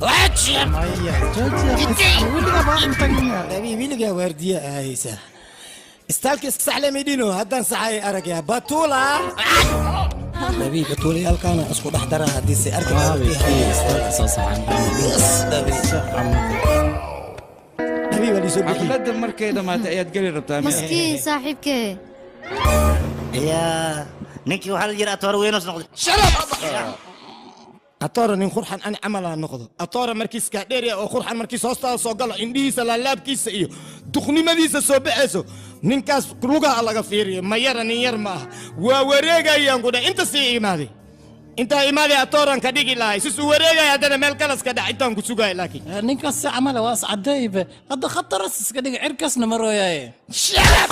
واتشر maya jooji weligaa baan tagina wiiligaa waardiye ahaysa istaalka iska saxle midino haddaan saxay aragaya batuula nabi batuula halkaana isku dhex dara haddii si arki nabi wali soo bixi xafladda markay dhamaatay ayaad geli rabtaa maskiin saaxiibkee يا نكي وحال جرى أطور وينوس نقضي شرب أطور إن خرحان أنا عملها نقضه أطور مركز كاديريا أو خرحان مركز هوستا صقلا إندي سلالاب كيس إيو تخني مديسة سوبعسو ننكاس كروجا على غفيري ما يرى نير ما ووريجا يانقودا أنت سي إيمادي أنت إيمادي أطور أن كديجي لاي سوس وريجا يا مال كلاس كدا أنت أنكو سوجا لكن ninkaas camal waa sacadayba hadda khatar iska dhig cirkasna marooyaye شرب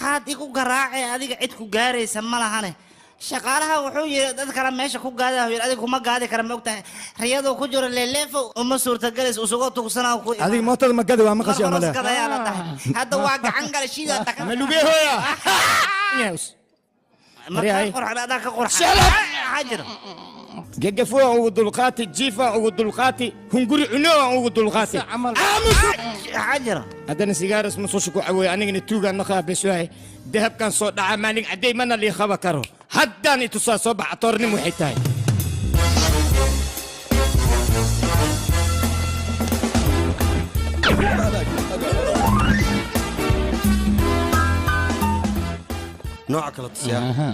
هاد يكو قراعي هذيك عدكو قاري سمالها هاني شغالها وحوي أذكر ماشي كو قاعدة هي هذيك ما قاعدة كرم وقتها رياضة كجور اللي لفوا وما صورة جالس وسقط وسنا وكو هذه ما تضمن كذا وما خشي عملها هذا واقع عنقل شيء ده ملوجيه يا نيوس ما قرح هذاك قرح حجر جفوا ودلقاتي جيفا ودلقاتي هنقول عنوا ودلقاتي عمل حجر هذا سيجارة اسمه سوشكو عوي أنا نتوجا نخاف بشوي ذهب كان صوت عمالين عدي من اللي خبا كرو هداني تصا صبح طورني محيطاي نوعك التصيار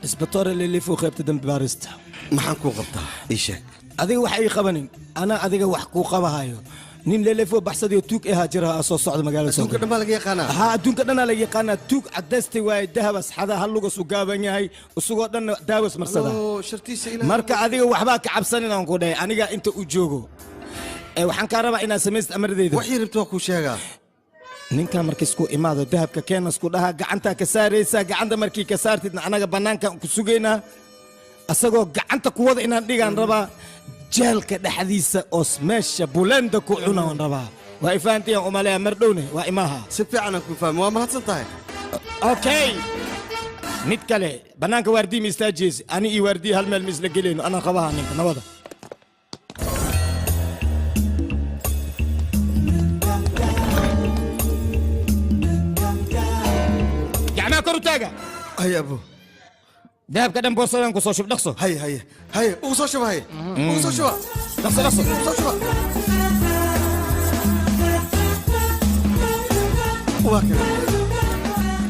اسبطور اللي فوق خيبت دم بارست maxaan kuu qabtaa ii sheeg adiga wax ay qabanin ana adiga wax ku qabahayo nin leelefo baxsad iyo tuug aha jira soo socda magaalada adduunka dhan baa laga yaqaanaa ha adduunka dhan la yaqaana tuug cadaystay waay dahab asxada hal lugu soo gaaban yahay usugoo dhan daawas marsada oo shartiisa ilaa marka adiga waxba ka cabsanin aan ku dhahay aniga inta u joogo ee waxaan ka rabaa inaad samaysid amradeyda wax yiribto waa kuu sheegaa ninka markii isku imaado dahabka keena isku dhaha gacanta ka saaraysa gacanta markii ka saartid anaga banaanka ku sugeynaa asagoo gacanta ku wada inaan dhigaan rabaa jeelka dhaxdiisa oo meesha bulanda ku cunaan rabaa waa ifaantiyan umaleeya mardhowne waa imaha si fiican aan ku fahmo waa mahadsan tahay okay mid kale banaanka waardiye ma istaajiyeys ani iyo waardiye hal meel ma isla gelayno anaan qabaha ninka nabada gacmaha kor u taaga hay abo dahabka dhan boorsadan ku soo shub dhaqso hay hay hay ugu soo shuba hay ugu soo shuba dhaqso dhaqso ugu soo shuba waa kana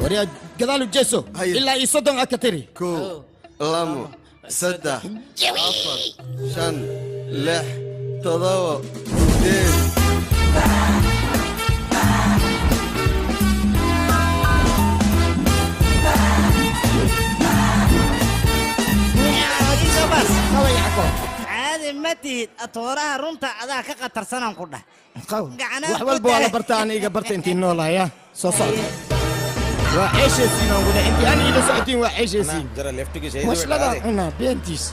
waryaa gadaalu jeeso Haye. ilaa iyo soddon aad ka tiri kow lamo saddex afar shan lix todoba sideed عادي متي أطورها رمتا هذاك قطر سنة كله wax walba waa la barta aniga barta intii noolahaya soo socda waa ceeshaysiin aan guda intii ani ila socotiin waa ceeshaysiin waslada cunaa beentiis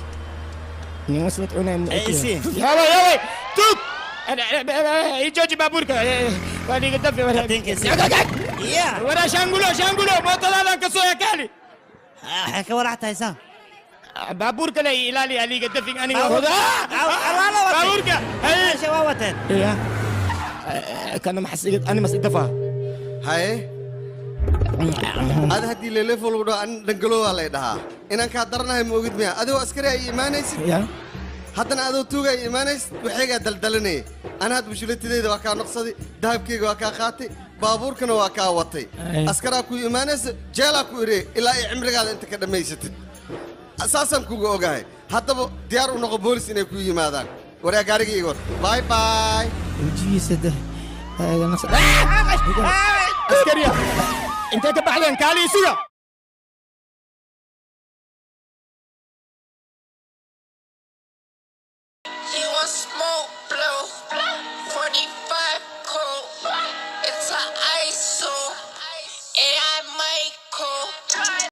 nin waslad cunaa عيسين yaway yaway tug jooji baabuurka waa dhiga dafi يا waraa shaangulo mootadaadan ka soo yakaali حكى ولا حتى هيسان baabuurka le ilaali aliga dafin aniga baabuurka shawaawatan ya kana maxasigad ani mas idafa haye ad haddii leelefo lagu dhaho an dhangalowaa lay dhahaa inaan kaa daranahay ma ogid miya adigoo askari ay imaanaysid ya haddana adoo tuuga ay imaanaysid waxaygaa daldalanayay ana had bushulatidayda waa kaa noqsaday dahabkayga waa kaa qaatay baabuurkana waa kaa watay askaraa ku imaanaysa jeelaa ku irey ilaa ay cimrigaada inta ka dhammaysatid saasaan kuga ogahay haddaba diyaar u noqo boolis inay ku yimaadaan waryaa gaariga igoor باي باي وجيسه ده عسكريه انت كبحلين كالي سوق